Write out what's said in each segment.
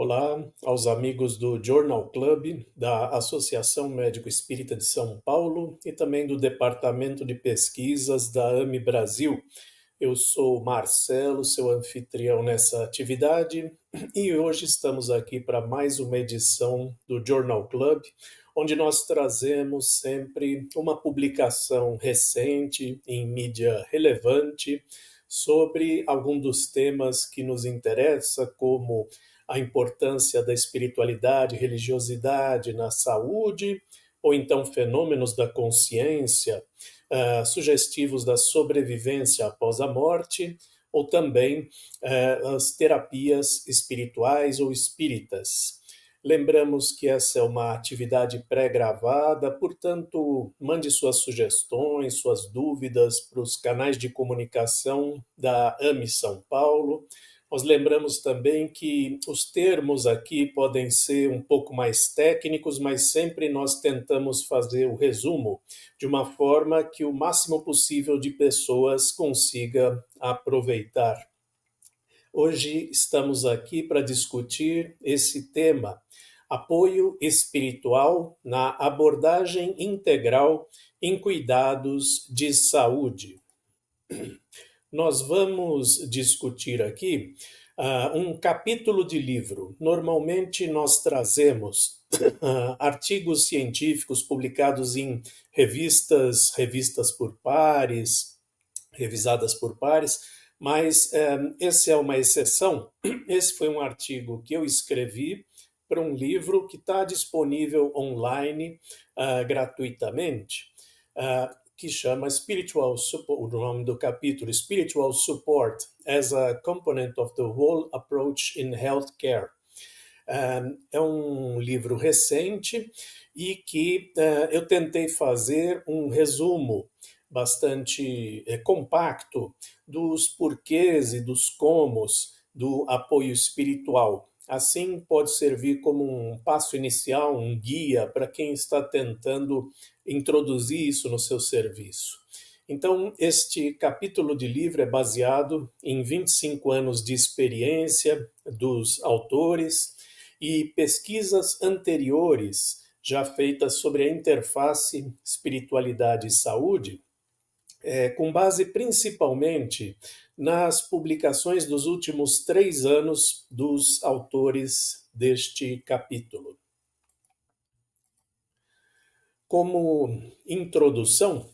Olá aos amigos do Journal Club, da Associação Médico Espírita de São Paulo e também do Departamento de Pesquisas da AME Brasil. Eu sou Marcelo, seu anfitrião nessa atividade, e hoje estamos aqui para mais uma edição do Journal Club, onde nós trazemos sempre uma publicação recente em mídia relevante sobre algum dos temas que nos interessa, como a importância da espiritualidade, religiosidade na saúde, ou então fenômenos da consciência, sugestivos da sobrevivência após a morte, ou também as terapias espirituais ou espíritas. Lembramos que essa é uma atividade pré-gravada, portanto, mande suas sugestões, suas dúvidas para os canais de comunicação da AME São Paulo. Nós lembramos também que os termos aqui podem ser um pouco mais técnicos, mas sempre nós tentamos fazer o resumo de uma forma que o máximo possível de pessoas consiga aproveitar. Hoje estamos aqui para discutir esse tema: apoio espiritual na abordagem integral em cuidados de saúde. Nós vamos discutir aqui um capítulo de livro. Normalmente nós trazemos artigos científicos publicados em revistas por pares, revisadas por pares, mas essa é uma exceção. Esse foi um artigo que eu escrevi para um livro que está disponível online gratuitamente, que chama Spiritual Support, o nome do capítulo, Spiritual Support as a Component of the Whole Approach in Healthcare. É um livro recente e que eu tentei fazer um resumo bastante compacto dos porquês e dos comos do apoio espiritual. Assim, pode servir como um passo inicial, um guia para quem está tentando introduzir isso no seu serviço. Então, este capítulo de livro é baseado em 25 anos de experiência dos autores e pesquisas anteriores já feitas sobre a interface espiritualidade e saúde, com base principalmente nas publicações dos últimos 3 anos dos autores deste capítulo. Como introdução,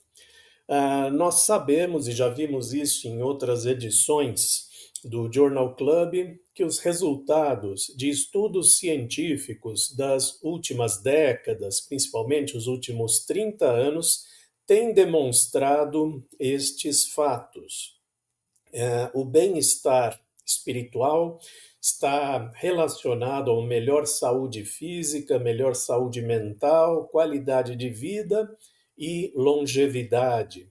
nós sabemos, e já vimos isso em outras edições do Journal Club, que os resultados de estudos científicos das últimas décadas, principalmente os últimos 30 anos, têm demonstrado estes fatos. O bem-estar espiritual está relacionado a uma melhor saúde física, melhor saúde mental, qualidade de vida e longevidade.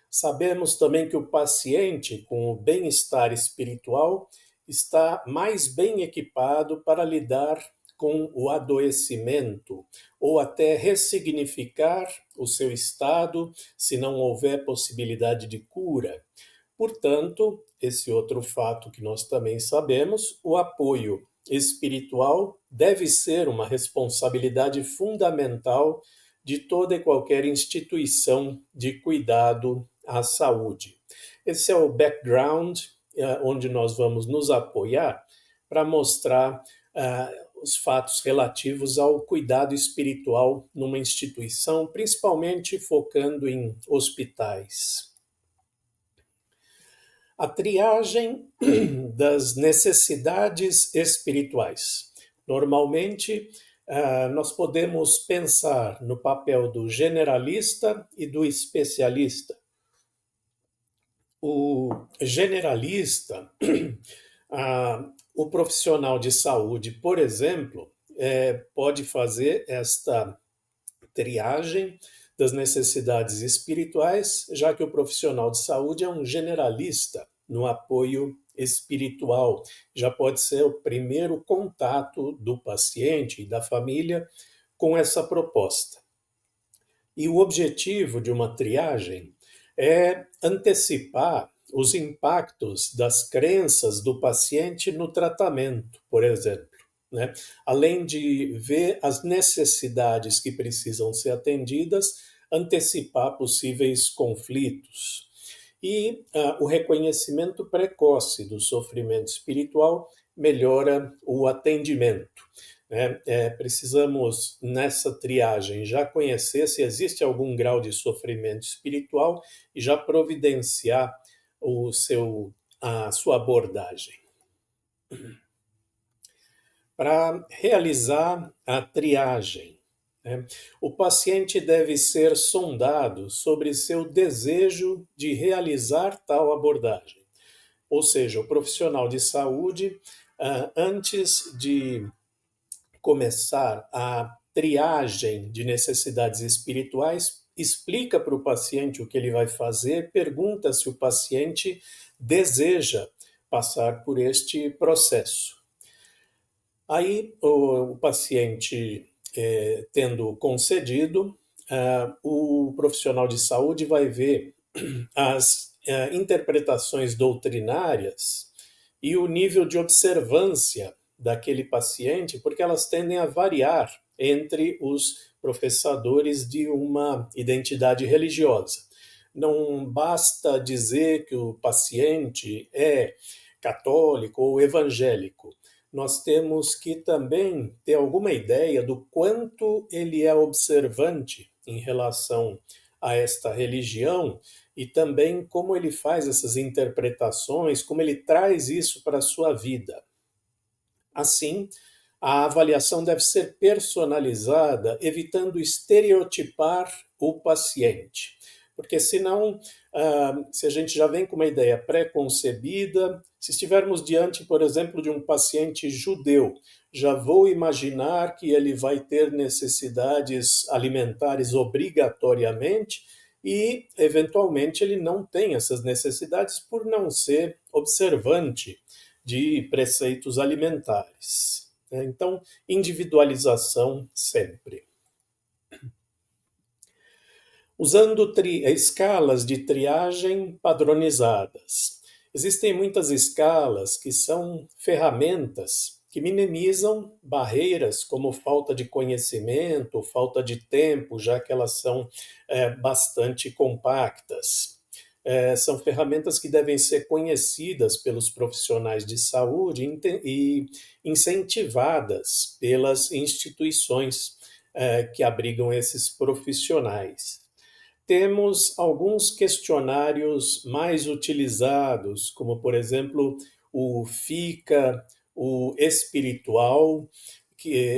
Sabemos também que o paciente com o bem-estar espiritual está mais bem equipado para lidar com o adoecimento ou até ressignificar o seu estado se não houver possibilidade de cura. Portanto, esse outro fato que nós também sabemos, o apoio espiritual deve ser uma responsabilidade fundamental de toda e qualquer instituição de cuidado à saúde. Esse é o background onde nós vamos nos apoiar para mostrar os fatos relativos ao cuidado espiritual numa instituição, principalmente focando em hospitais. A triagem das necessidades espirituais. Normalmente, nós podemos pensar no papel do generalista e do especialista. O generalista, o profissional de saúde, por exemplo, pode fazer esta triagem das necessidades espirituais, já que o profissional de saúde é um generalista no apoio espiritual. Já pode ser o primeiro contato do paciente e da família com essa proposta. E o objetivo de uma triagem é antecipar os impactos das crenças do paciente no tratamento, por exemplo. né? Além de ver as necessidades que precisam ser atendidas, antecipar possíveis conflitos. E o reconhecimento precoce do sofrimento espiritual melhora o atendimento, né? Precisamos, nessa triagem, já conhecer se existe algum grau de sofrimento espiritual e já providenciar a sua abordagem. Para realizar a triagem, né, o paciente deve ser sondado sobre seu desejo de realizar tal abordagem. Ou seja, o profissional de saúde, antes de começar a triagem de necessidades espirituais, explica para o paciente o que ele vai fazer, pergunta se o paciente deseja passar por este processo. Aí, o paciente tendo concedido, o profissional de saúde vai ver as interpretações doutrinárias e o nível de observância daquele paciente, porque elas tendem a variar entre os professadores de uma identidade religiosa. Não basta dizer que o paciente é católico ou evangélico. Nós temos que também ter alguma ideia do quanto ele é observante em relação a esta religião e também como ele faz essas interpretações, como ele traz isso para a sua vida. Assim, a avaliação deve ser personalizada, evitando estereotipar o paciente. Porque senão, se a gente já vem com uma ideia pré-concebida, se estivermos diante, por exemplo, de um paciente judeu, já vou imaginar que ele vai ter necessidades alimentares obrigatoriamente e, eventualmente, ele não tem essas necessidades por não ser observante de preceitos alimentares. Então, individualização sempre. Usando escalas de triagem padronizadas. Existem muitas escalas que são ferramentas que minimizam barreiras como falta de conhecimento, falta de tempo, já que elas são bastante compactas. São ferramentas que devem ser conhecidas pelos profissionais de saúde e incentivadas pelas instituições que abrigam esses profissionais. Temos alguns questionários mais utilizados, como, por exemplo, o FICA, o Espiritual,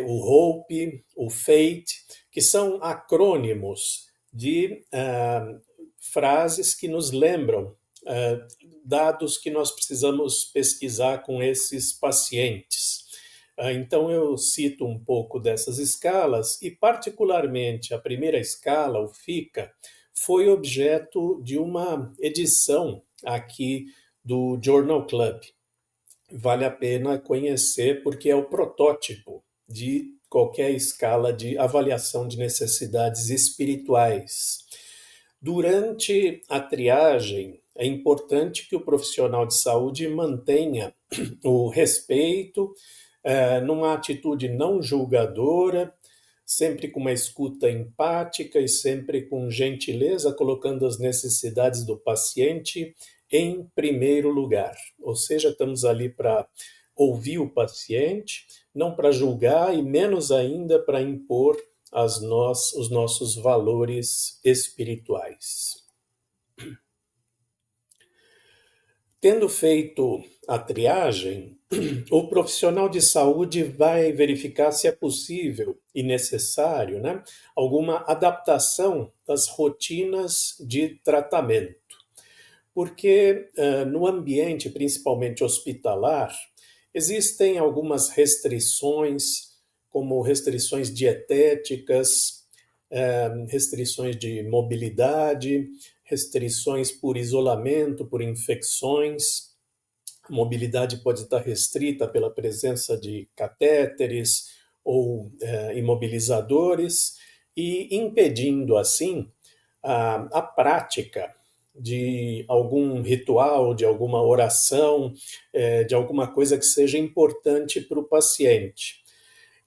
o HOPE, o FATE, que são acrônimos de frases que nos lembram dados que nós precisamos pesquisar com esses pacientes. Então, eu cito um pouco dessas escalas e, particularmente, a primeira escala, o FICA, foi objeto de uma edição aqui do Journal Club. Vale a pena conhecer porque é o protótipo de qualquer escala de avaliação de necessidades espirituais. Durante a triagem, é importante que o profissional de saúde mantenha o respeito, numa atitude não julgadora, sempre com uma escuta empática e sempre com gentileza, colocando as necessidades do paciente em primeiro lugar. Ou seja, estamos ali para ouvir o paciente, não para julgar e menos ainda para impor os nossos valores espirituais. Tendo feito a triagem, o profissional de saúde vai verificar se é possível e necessário, né, alguma adaptação das rotinas de tratamento. Porque no ambiente, principalmente hospitalar, existem algumas restrições, como restrições dietéticas, restrições de mobilidade, restrições por isolamento, por infecções. A mobilidade pode estar restrita pela presença de catéteres ou imobilizadores e impedindo, assim, a prática de algum ritual, de alguma oração, de alguma coisa que seja importante para o paciente.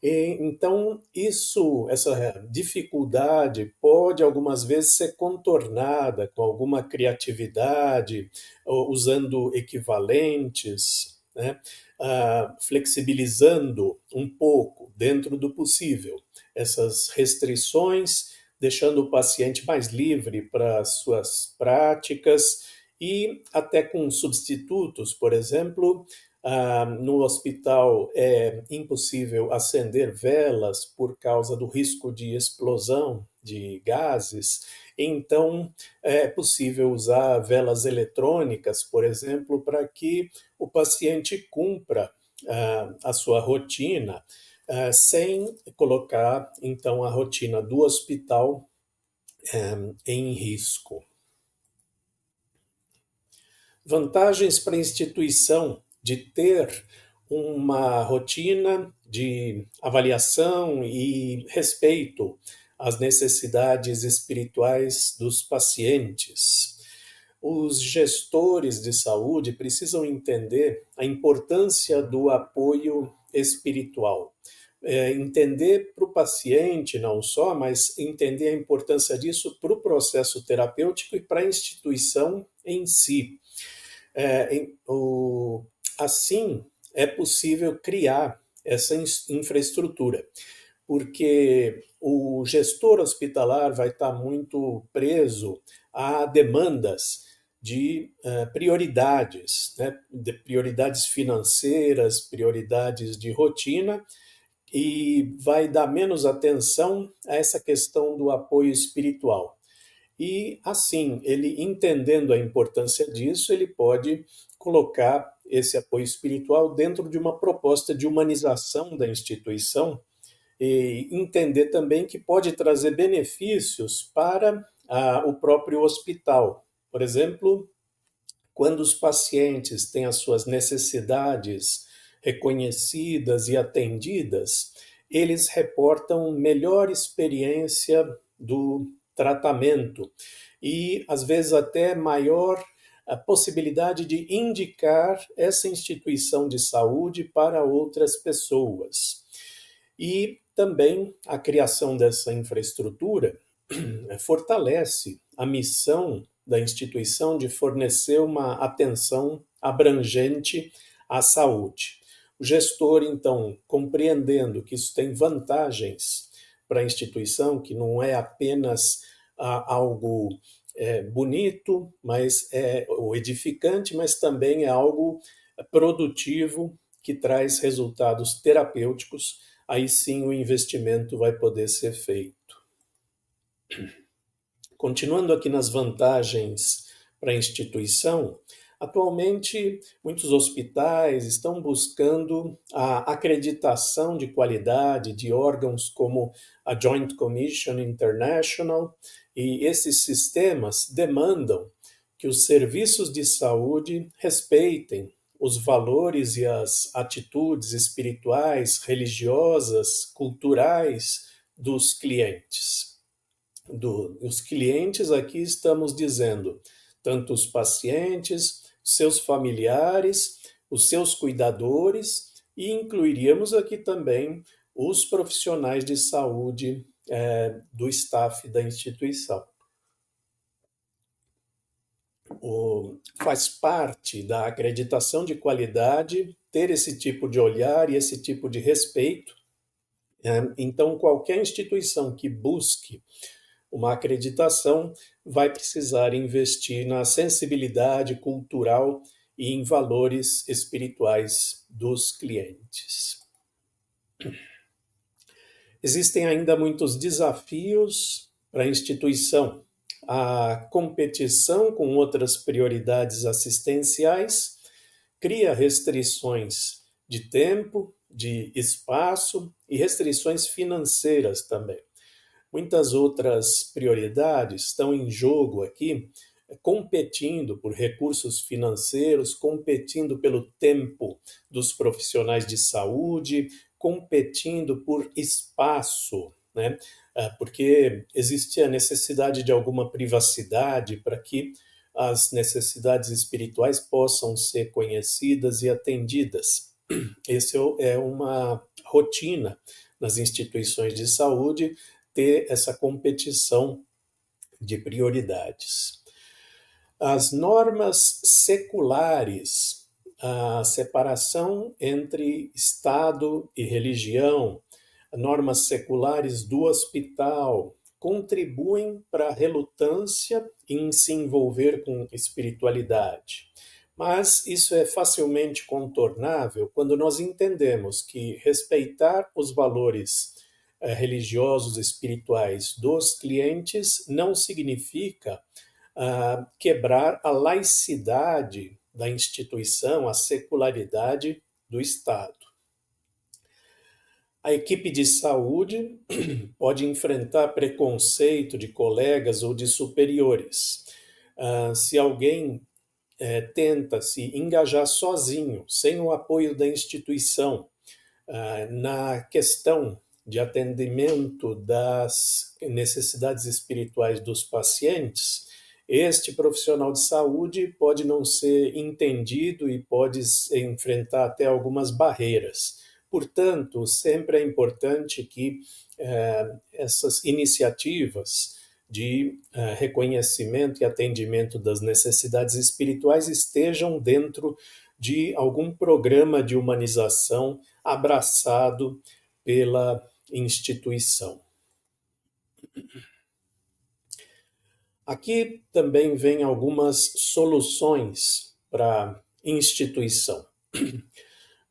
Então, essa dificuldade pode algumas vezes ser contornada com alguma criatividade, usando equivalentes, né? Flexibilizando um pouco, dentro do possível, essas restrições, deixando o paciente mais livre para as suas práticas e até com substitutos, por exemplo. No hospital é impossível acender velas por causa do risco de explosão de gases, então é possível usar velas eletrônicas, por exemplo, para que o paciente cumpra a sua rotina, sem colocar então a rotina do hospital em risco. Vantagens para a instituição de ter uma rotina de avaliação e respeito às necessidades espirituais dos pacientes. Os gestores de saúde precisam entender a importância do apoio espiritual. Entender para o paciente não só, mas entender a importância disso para o processo terapêutico e para a instituição em si. Assim, é possível criar essa infraestrutura, porque o gestor hospitalar vai estar muito preso a demandas de prioridades, né? De prioridades financeiras, prioridades de rotina, e vai dar menos atenção a essa questão do apoio espiritual. E assim, ele entendendo a importância disso, ele pode colocar esse apoio espiritual dentro de uma proposta de humanização da instituição e entender também que pode trazer benefícios para o próprio hospital. Por exemplo, quando os pacientes têm as suas necessidades reconhecidas e atendidas, eles reportam melhor experiência do tratamento e, às vezes, até maior a possibilidade de indicar essa instituição de saúde para outras pessoas. E também a criação dessa infraestrutura fortalece a missão da instituição de fornecer uma atenção abrangente à saúde. O gestor, então, compreendendo que isso tem vantagens para a instituição, que não é apenas algo bonito, mas ou edificante, mas também é algo produtivo que traz resultados terapêuticos, aí sim o investimento vai poder ser feito. Continuando aqui nas vantagens para a instituição, atualmente muitos hospitais estão buscando a acreditação de qualidade de órgãos como a Joint Commission International, e esses sistemas demandam que os serviços de saúde respeitem os valores e as atitudes espirituais, religiosas, culturais dos clientes. Dos clientes, aqui estamos dizendo tanto os pacientes, seus familiares, os seus cuidadores, e incluiríamos aqui também os profissionais de saúde do staff da instituição. Faz parte da acreditação de qualidade ter esse tipo de olhar e esse tipo de respeito. Então, qualquer instituição que busque uma acreditação vai precisar investir na sensibilidade cultural e em valores espirituais dos clientes. Existem ainda muitos desafios para a instituição. A competição com outras prioridades assistenciais cria restrições de tempo, de espaço e restrições financeiras também. Muitas outras prioridades estão em jogo aqui, competindo por recursos financeiros, competindo pelo tempo dos profissionais de saúde, competindo por espaço, né? Porque existe a necessidade de alguma privacidade para que as necessidades espirituais possam ser conhecidas e atendidas. Essa é uma rotina nas instituições de saúde, ter essa competição de prioridades. As normas seculares, a separação entre Estado e religião, normas seculares do hospital, contribuem para a relutância em se envolver com espiritualidade. Mas isso é facilmente contornável quando nós entendemos que respeitar os valores religiosos espirituais dos clientes não significa quebrar a laicidade da instituição, a secularidade do Estado. A equipe de saúde pode enfrentar preconceito de colegas ou de superiores. Se alguém tenta se engajar sozinho, sem o apoio da instituição, na questão de atendimento das necessidades espirituais dos pacientes, este profissional de saúde pode não ser entendido e pode enfrentar até algumas barreiras. Portanto, sempre é importante que essas iniciativas de reconhecimento e atendimento das necessidades espirituais estejam dentro de algum programa de humanização abraçado pela instituição. Aqui também vem algumas soluções para a instituição.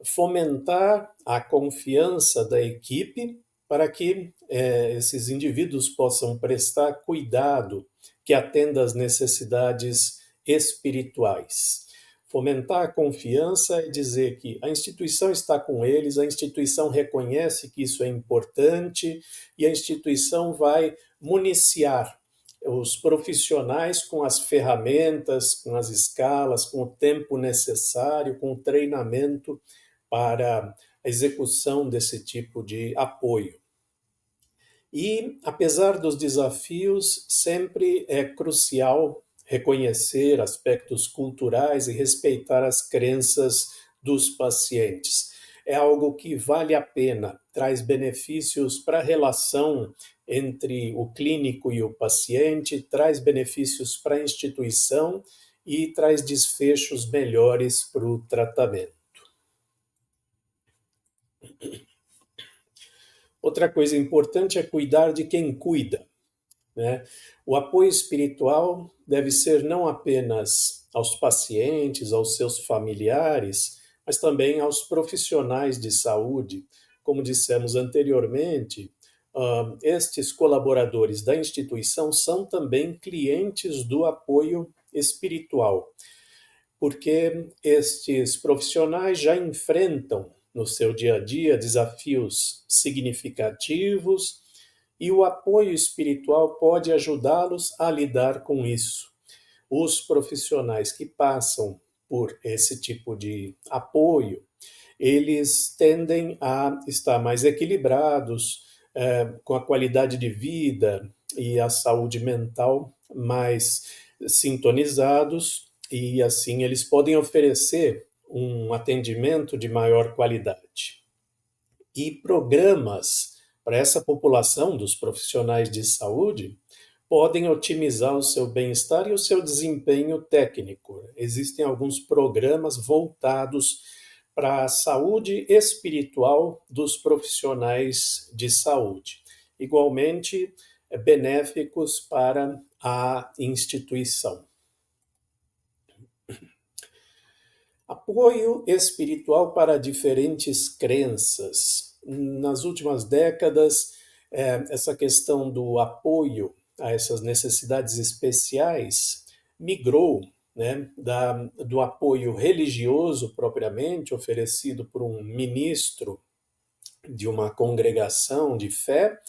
Fomentar a confiança da equipe para que esses indivíduos possam prestar cuidado que atenda às necessidades espirituais. Fomentar a confiança é dizer que a instituição está com eles, a instituição reconhece que isso é importante e a instituição vai municiar os profissionais com as ferramentas, com as escalas, com o tempo necessário, com o treinamento para a execução desse tipo de apoio. E, apesar dos desafios, sempre é crucial reconhecer aspectos culturais e respeitar as crenças dos pacientes. É algo que vale a pena, traz benefícios para a relação entre o clínico e o paciente, traz benefícios para a instituição e traz desfechos melhores para o tratamento. Outra coisa importante é cuidar de quem cuida, né? O apoio espiritual deve ser não apenas aos pacientes, aos seus familiares, mas também aos profissionais de saúde. Como dissemos anteriormente, estes colaboradores da instituição são também clientes do apoio espiritual, porque estes profissionais já enfrentam no seu dia a dia desafios significativos e o apoio espiritual pode ajudá-los a lidar com isso. Os profissionais que passam por esse tipo de apoio, eles tendem a estar mais equilibrados, com a qualidade de vida e a saúde mental mais sintonizados, e assim eles podem oferecer um atendimento de maior qualidade. E programas para essa população dos profissionais de saúde podem otimizar o seu bem-estar e o seu desempenho técnico. Existem alguns programas voltados para a saúde espiritual dos profissionais de saúde, igualmente benéficos para a instituição. Apoio espiritual para diferentes crenças. Nas últimas décadas, essa questão do apoio a essas necessidades especiais migrou, né, do apoio religioso propriamente oferecido por um ministro de uma congregação de fé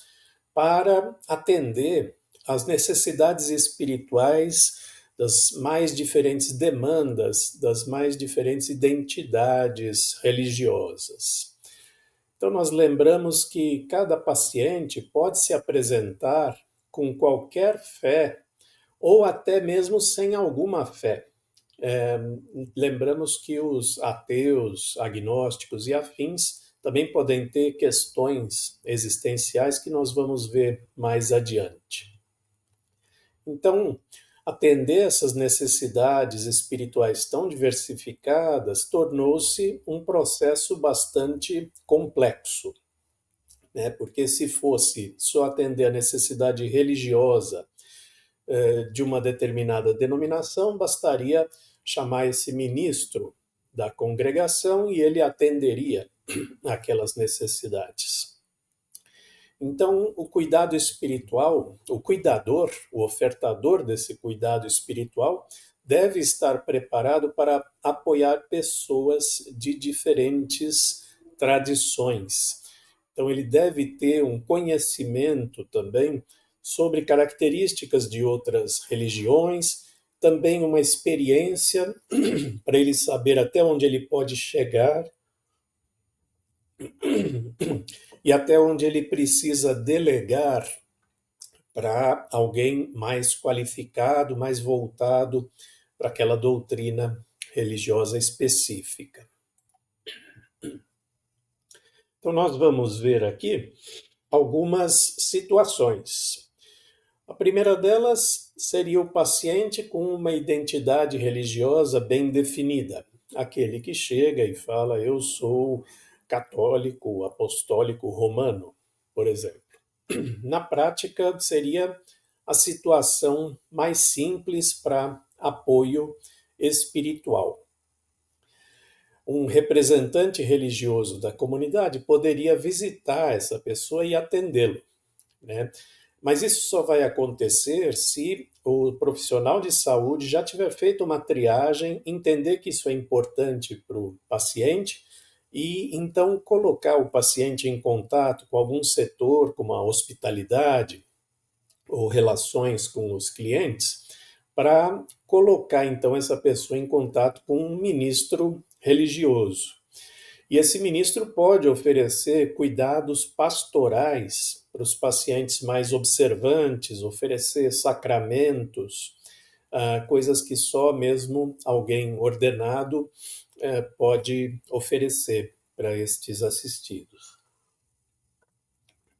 para atender às necessidades espirituais das mais diferentes demandas, das mais diferentes identidades religiosas. Então, nós lembramos que cada paciente pode se apresentar com qualquer fé, ou até mesmo sem alguma fé. Lembramos que os ateus, agnósticos e afins também podem ter questões existenciais que nós vamos ver mais adiante. Então, atender essas necessidades espirituais tão diversificadas tornou-se um processo bastante complexo, né? Porque se fosse só atender a necessidade religiosa de uma determinada denominação, bastaria chamar esse ministro da congregação e ele atenderia aquelas necessidades. Então, o cuidado espiritual, o cuidador, o ofertador desse cuidado espiritual, deve estar preparado para apoiar pessoas de diferentes tradições. Então, ele deve ter um conhecimento também sobre características de outras religiões, também uma experiência para ele saber até onde ele pode chegar e até onde ele precisa delegar para alguém mais qualificado, mais voltado para aquela doutrina religiosa específica. Então, nós vamos ver aqui algumas situações. A primeira delas seria o paciente com uma identidade religiosa bem definida, aquele que chega e fala: eu sou católico, apostólico romano, por exemplo. Na prática, seria a situação mais simples para apoio espiritual. Um representante religioso da comunidade poderia visitar essa pessoa e atendê-lo, né? Mas isso só vai acontecer se o profissional de saúde já tiver feito uma triagem, entender que isso é importante para o paciente e então colocar o paciente em contato com algum setor, como a hospitalidade ou relações com os clientes, para colocar então essa pessoa em contato com um ministro religioso. E esse ministro pode oferecer cuidados pastorais para os pacientes mais observantes, oferecer sacramentos, coisas que só mesmo alguém ordenado pode oferecer para estes assistidos.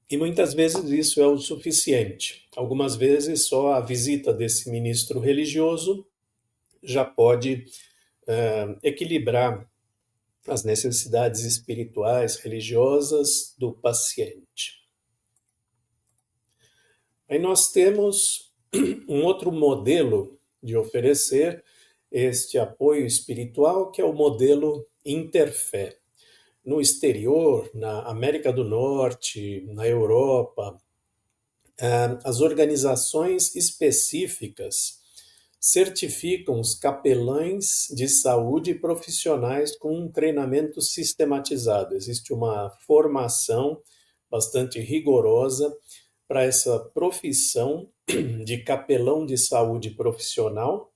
E muitas vezes isso é o suficiente. Algumas vezes só a visita desse ministro religioso já pode equilibrar as necessidades espirituais, religiosas do paciente. Aí nós temos um outro modelo de oferecer este apoio espiritual, que é o modelo interfé. No exterior, na América do Norte, na Europa, as organizações específicas certificam os capelães de saúde profissionais com um treinamento sistematizado. Existe uma formação bastante rigorosa para essa profissão de capelão de saúde profissional,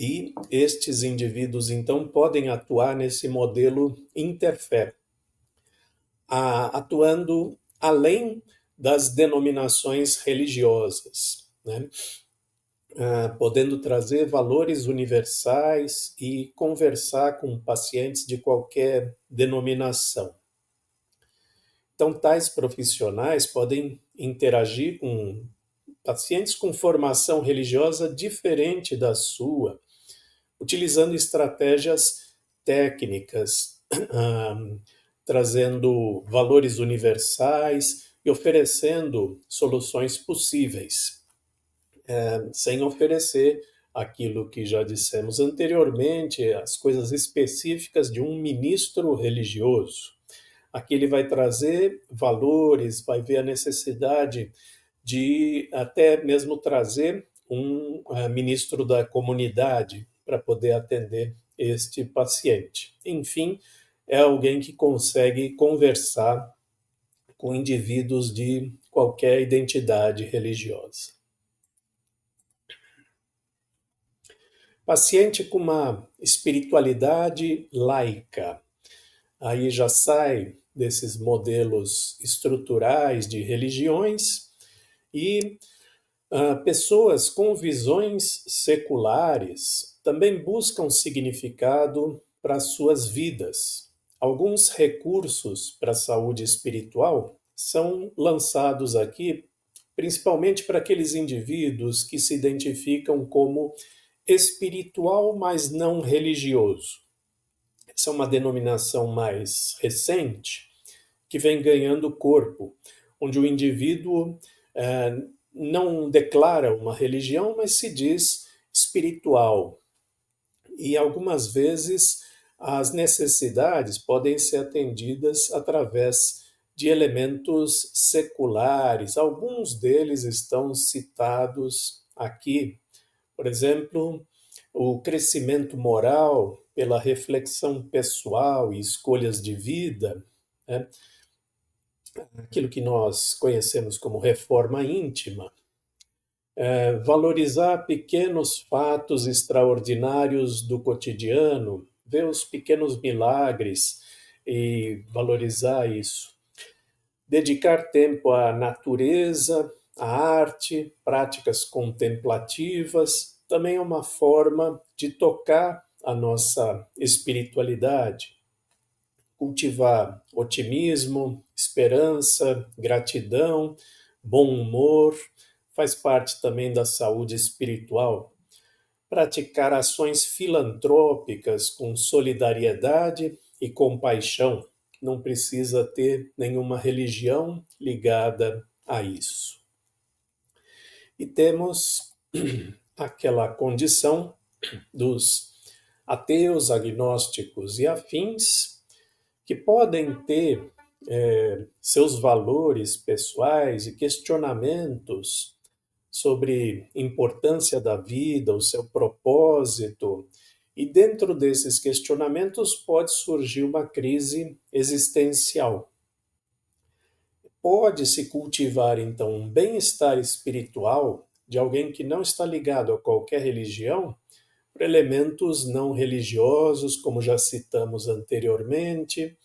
e estes indivíduos, então, podem atuar nesse modelo interfé, atuando além das denominações religiosas, né? Podendo trazer valores universais e conversar com pacientes de qualquer denominação. Então, tais profissionais podem interagir com pacientes com formação religiosa diferente da sua, utilizando estratégias técnicas, trazendo valores universais e oferecendo soluções possíveis, sem oferecer aquilo que já dissemos anteriormente, as coisas específicas de um ministro religioso. Aqui ele vai trazer valores, vai ver a necessidade de até mesmo trazer um ministro da comunidade para poder atender este paciente. Enfim, é alguém que consegue conversar com indivíduos de qualquer identidade religiosa. Paciente com uma espiritualidade laica. Aí já sai desses modelos estruturais de religiões e pessoas com visões seculares também buscam significado para suas vidas, Alguns recursos para a saúde espiritual são lançados aqui, principalmente para aqueles indivíduos que se identificam como espiritual, mas não religioso. Essa é uma denominação mais recente que vem ganhando corpo, onde o indivíduo não declara uma religião, mas se diz espiritual. E algumas vezes as necessidades podem ser atendidas através de elementos seculares. Alguns deles estão citados aqui. Por exemplo, o crescimento moral pela reflexão pessoal e escolhas de vida, né? Aquilo que nós conhecemos como reforma íntima, valorizar pequenos fatos extraordinários do cotidiano, ver os pequenos milagres e valorizar isso. Dedicar tempo à natureza, à arte, práticas contemplativas, também é uma forma de tocar a nossa espiritualidade. Cultivar otimismo, esperança, gratidão, bom humor, faz parte também da saúde espiritual. Praticar ações filantrópicas com solidariedade e compaixão. Não precisa ter nenhuma religião ligada a isso. E temos aquela condição dos ateus, agnósticos e afins, que podem ter seus valores pessoais e questionamentos sobre importância da vida, o seu propósito, e dentro desses questionamentos pode surgir uma crise existencial. Pode-se cultivar, então, um bem-estar espiritual de alguém que não está ligado a qualquer religião, por elementos não religiosos, como já citamos anteriormente,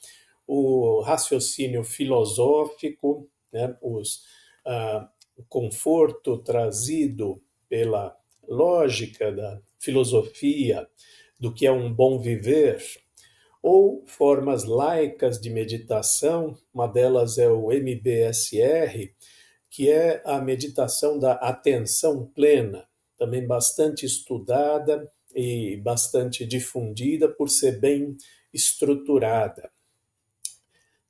o raciocínio filosófico, né, o conforto trazido pela lógica da filosofia do que é um bom viver, ou formas laicas de meditação, uma delas é o MBSR, que é a meditação da atenção plena, também bastante estudada e bastante difundida por ser bem estruturada.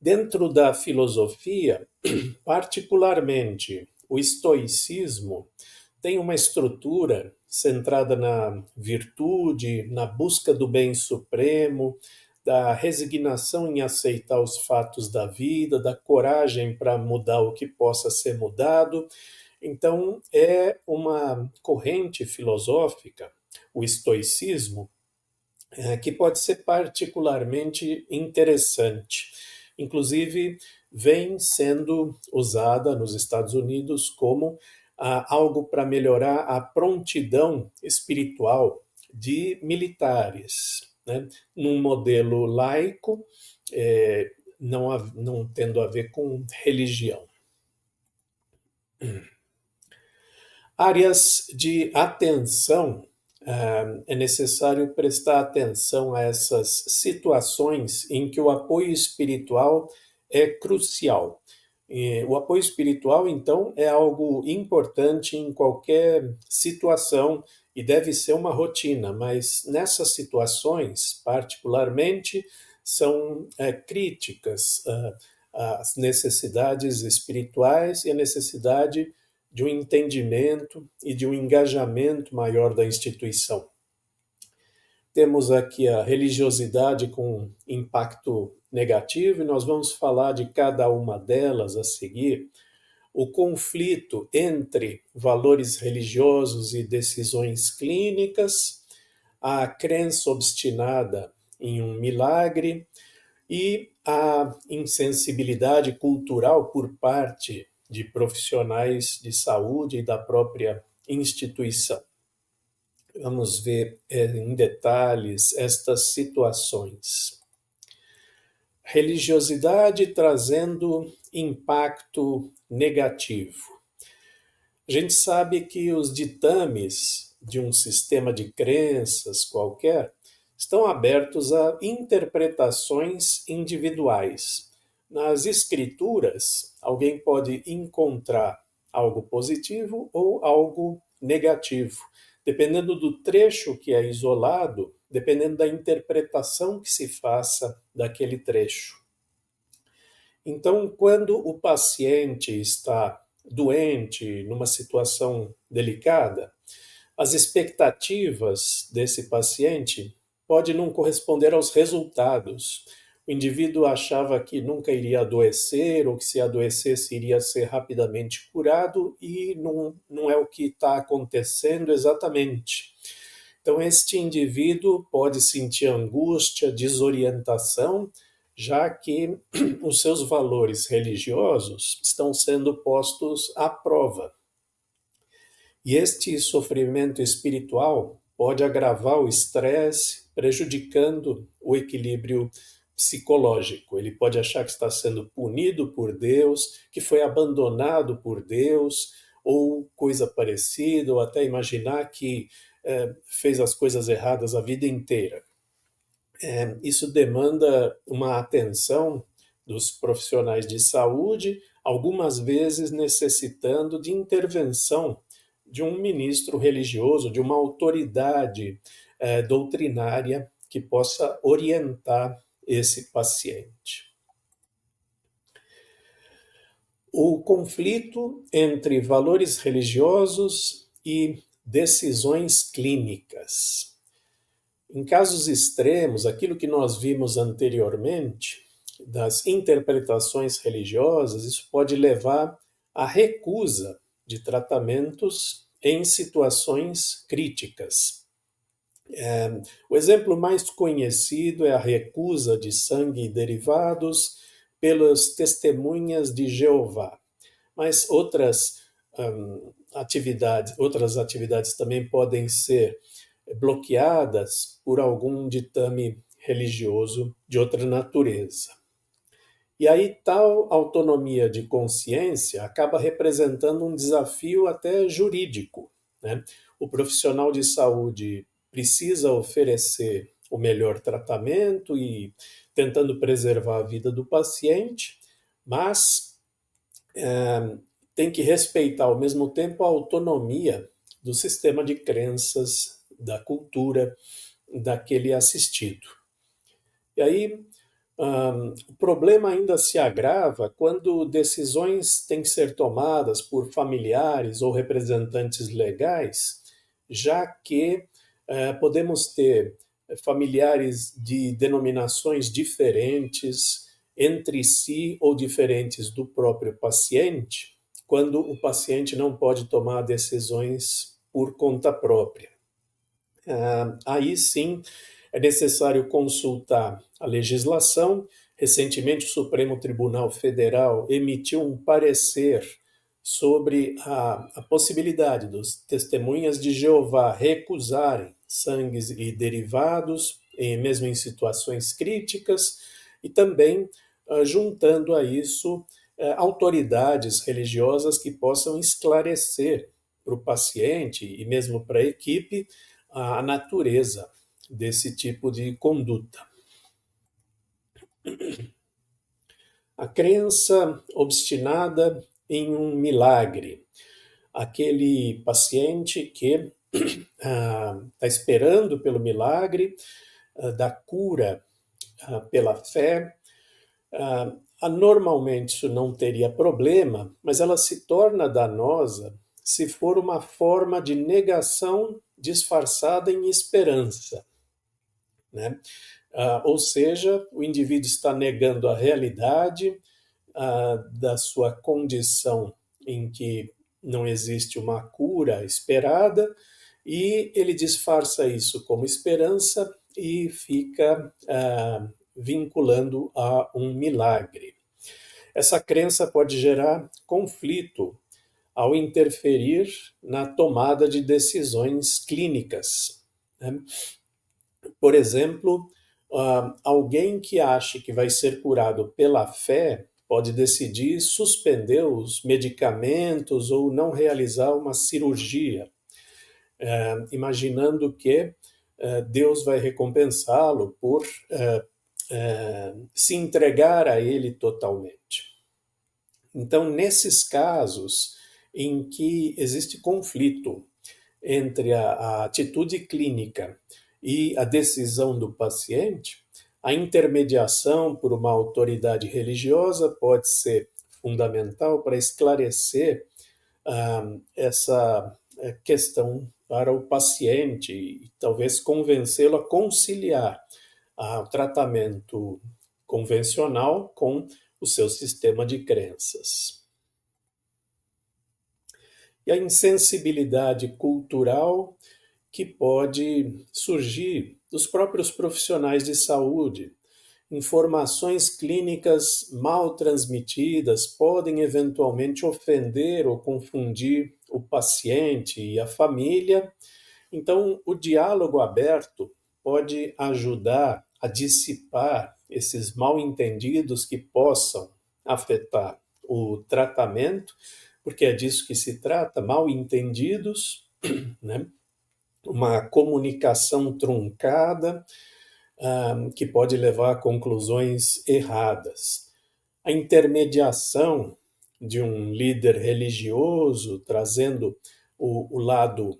Dentro da filosofia, particularmente o estoicismo, tem uma estrutura centrada na virtude, na busca do bem supremo, da resignação em aceitar os fatos da vida, da coragem para mudar o que possa ser mudado. Então, é uma corrente filosófica, o estoicismo, que pode ser particularmente interessante. Inclusive, vem sendo usada nos Estados Unidos como algo para melhorar a prontidão espiritual de militares, né? Num modelo laico, não tendo a ver com religião. Áreas de atenção. É necessário prestar atenção a essas situações em que o apoio espiritual é crucial. O apoio espiritual, então, é algo importante em qualquer situação e deve ser uma rotina, mas nessas situações, particularmente, são críticas às necessidades espirituais e a necessidade de um entendimento e de um engajamento maior da instituição. Temos aqui a religiosidade com impacto negativo, e nós vamos falar de cada uma delas a seguir. O conflito entre valores religiosos e decisões clínicas, a crença obstinada em um milagre e a insensibilidade cultural por parte de profissionais de saúde e da própria instituição. Vamos ver em detalhes estas situações. Religiosidade trazendo impacto negativo. A gente sabe que os ditames de um sistema de crenças qualquer estão abertos a interpretações individuais. Nas escrituras, alguém pode encontrar algo positivo ou algo negativo, dependendo do trecho que é isolado, dependendo da interpretação que se faça daquele trecho. Então, quando o paciente está doente, numa situação delicada, as expectativas desse paciente podem não corresponder aos resultados. O indivíduo achava que nunca iria adoecer, ou que se adoecesse iria ser rapidamente curado, e não é o que está acontecendo exatamente. Então, este indivíduo pode sentir angústia, desorientação, já que os seus valores religiosos estão sendo postos à prova. E este sofrimento espiritual pode agravar o estresse, prejudicando o equilíbrio psicológico. Ele pode achar que está sendo punido por Deus, que foi abandonado por Deus, ou coisa parecida, ou até imaginar que fez as coisas erradas a vida inteira. Isso demanda uma atenção dos profissionais de saúde, algumas vezes necessitando de intervenção de um ministro religioso, de uma autoridade doutrinária que possa orientar esse paciente. O conflito entre valores religiosos e decisões clínicas. Em casos extremos, aquilo que nós vimos anteriormente, das interpretações religiosas, isso pode levar à recusa de tratamentos em situações críticas. O exemplo mais conhecido é a recusa de sangue e derivados pelas testemunhas de Jeová, mas outras atividades também podem ser bloqueadas por algum ditame religioso de outra natureza. E aí, tal autonomia de consciência acaba representando um desafio até jurídico, né? O profissional de saúde precisa oferecer o melhor tratamento e tentando preservar a vida do paciente, mas tem que respeitar ao mesmo tempo a autonomia do sistema de crenças, da cultura daquele assistido. E aí, o problema ainda se agrava quando decisões têm que ser tomadas por familiares ou representantes legais, já que podemos ter familiares de denominações diferentes entre si ou diferentes do próprio paciente, quando o paciente não pode tomar decisões por conta própria. Aí sim é necessário consultar a legislação. Recentemente, o Supremo Tribunal Federal emitiu um parecer sobre a possibilidade dos testemunhas de Jeová recusarem sangues e derivados, mesmo em situações críticas, e também juntando a isso autoridades religiosas que possam esclarecer para o paciente e mesmo para a equipe a natureza desse tipo de conduta. A crença obstinada em um milagre. Aquele paciente que está esperando pelo milagre da cura pela fé. Normalmente isso não teria problema, mas ela se torna danosa se for uma forma de negação disfarçada em esperança, né? Ou seja, o indivíduo está negando a realidade da sua condição em que não existe uma cura esperada, e ele disfarça isso como esperança e fica vinculando a um milagre. Essa crença pode gerar conflito ao interferir na tomada de decisões clínicas, né? Por exemplo, alguém que acha que vai ser curado pela fé pode decidir suspender os medicamentos ou não realizar uma cirurgia, imaginando que Deus vai recompensá-lo por se entregar a Ele totalmente. Então, nesses casos em que existe conflito entre a atitude clínica e a decisão do paciente, a intermediação por uma autoridade religiosa pode ser fundamental para esclarecer essa questão para o paciente e talvez convencê-lo a conciliar o tratamento convencional com o seu sistema de crenças. E a insensibilidade cultural que pode surgir dos próprios profissionais de saúde. Informações clínicas mal transmitidas podem eventualmente ofender ou confundir o paciente e a família. Então, o diálogo aberto pode ajudar a dissipar esses mal-entendidos que possam afetar o tratamento, porque é disso que se trata, mal-entendidos, né? Uma comunicação truncada, que pode levar a conclusões erradas. A intermediação de um líder religioso, trazendo o lado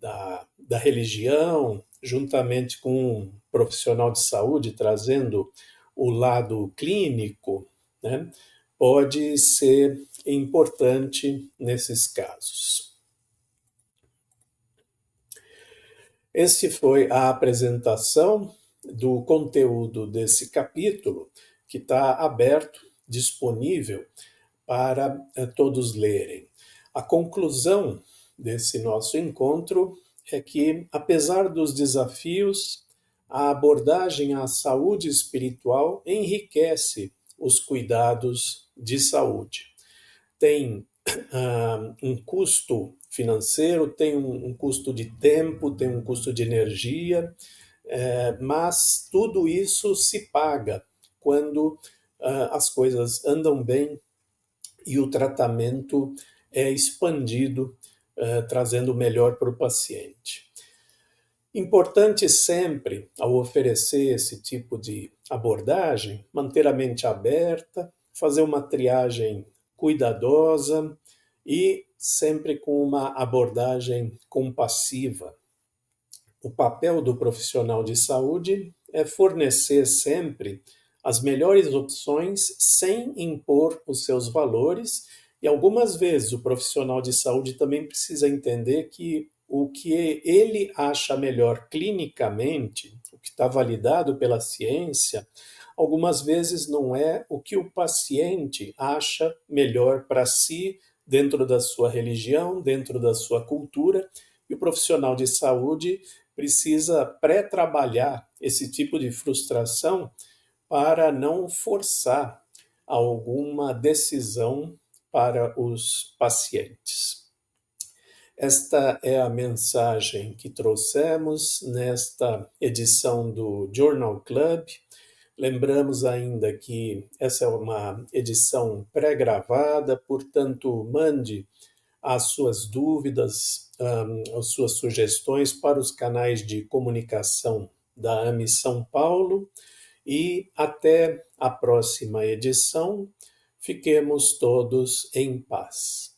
da religião, juntamente com um profissional de saúde, trazendo o lado clínico, né, pode ser importante nesses casos. Esse foi a apresentação do conteúdo desse capítulo, que está aberto, disponível para todos lerem. A conclusão desse nosso encontro é que, apesar dos desafios, a abordagem à saúde espiritual enriquece os cuidados de saúde. Tem um custo financeiro, tem um custo de tempo, tem um custo de energia, mas tudo isso se paga quando as coisas andam bem e o tratamento é expandido, trazendo o melhor para o paciente. Importante sempre, ao oferecer esse tipo de abordagem, manter a mente aberta, fazer uma triagem cuidadosa e sempre com uma abordagem compassiva. O papel do profissional de saúde é fornecer sempre as melhores opções sem impor os seus valores, e algumas vezes o profissional de saúde também precisa entender que o que ele acha melhor clinicamente, o que está validado pela ciência, algumas vezes não é o que o paciente acha melhor para si, dentro da sua religião, dentro da sua cultura, e o profissional de saúde precisa pré-trabalhar esse tipo de frustração para não forçar alguma decisão para os pacientes. Esta é a mensagem que trouxemos nesta edição do Journal Club. Lembramos ainda que essa é uma edição pré-gravada, portanto, mande as suas dúvidas, as suas sugestões para os canais de comunicação da AME São Paulo e até a próxima edição. Fiquemos todos em paz.